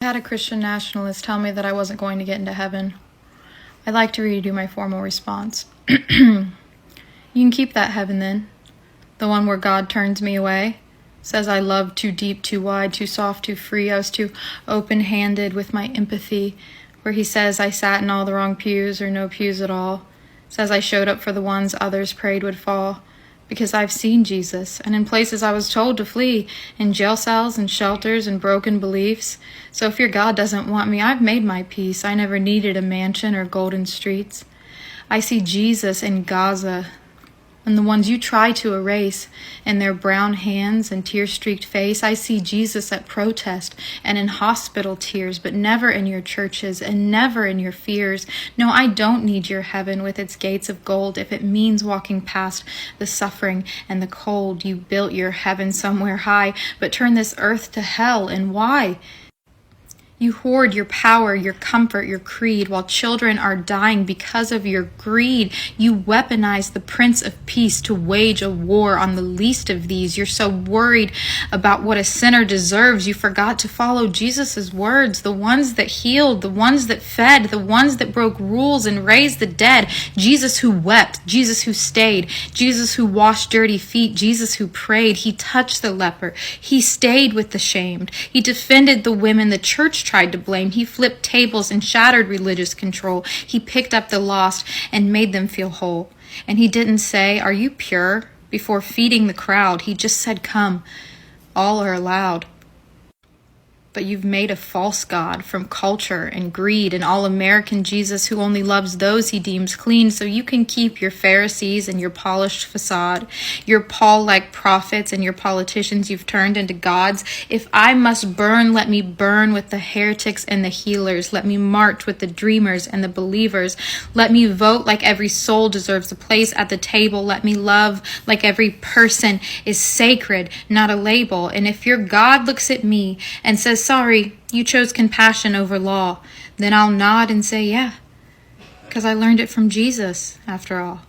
I had a Christian nationalist tell me that I wasn't going to get into heaven. I'd like to read you my formal response. You can keep that heaven then, the one where God turns me away, says I loved too deep, too wide, too soft, too free, I was too open-handed with my empathy, where he says I sat in all the wrong pews or no pews at all, says I showed up for the ones others prayed would fall, because I've seen Jesus, and in places I was told to flee, in jail cells and shelters and broken beliefs. So if your God doesn't want me, I've made my peace. I never needed a mansion or golden streets. I see Jesus in Gaza, and the ones you try to erase, in their brown hands and tear-streaked face. I see Jesus at protest and in hospital tears, but never in your churches and never in your fears. No, I don't need your heaven with its gates of gold if it means walking past the suffering and the cold. You built your heaven somewhere high, but turn this earth to hell, and why? You hoard your power, your comfort, your creed, while children are dying because of your greed. You weaponize the Prince of Peace to wage a war on the least of these. You're so worried about what a sinner deserves, you forgot to follow Jesus' words, the ones that healed, the ones that fed, the ones that broke rules and raised the dead. Jesus who wept, Jesus who stayed, Jesus who washed dirty feet, Jesus who prayed. He touched the leper. He stayed with the shamed. He defended the women the church tried to blame. He flipped tables and shattered religious control. He picked up the lost and made them feel whole. And he didn't say, "Are you pure?" before feeding the crowd. He just said, "Come, all are allowed." But you've made a false God from culture and greed, an all-American Jesus who only loves those he deems clean, so you can keep your Pharisees and your polished facade, your Paul-like prophets and your politicians you've turned into gods. If I must burn, let me burn with the heretics and the healers. Let me march with the dreamers and the believers. Let me vote like every soul deserves a place at the table. Let me love like every person is sacred, not a label. And if your God looks at me and says, "Sorry, you chose compassion over law," then I'll nod and say, "Yeah, because I learned it from Jesus, after all."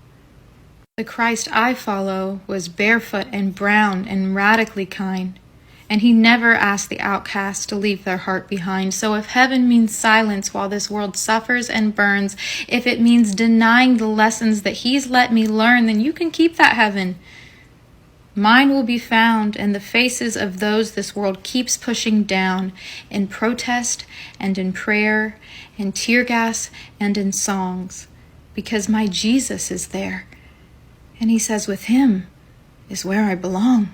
The Christ I follow was barefoot and brown and radically kind, and he never asked the outcast to leave their heart behind. So if heaven means silence while this world suffers and burns, if it means denying the lessons that he's let me learn, then you can keep that heaven. Mine will be found in the faces of those this world keeps pushing down, in protest and in prayer, in tear gas and in songs, because my Jesus is there. And he says with him is where I belong.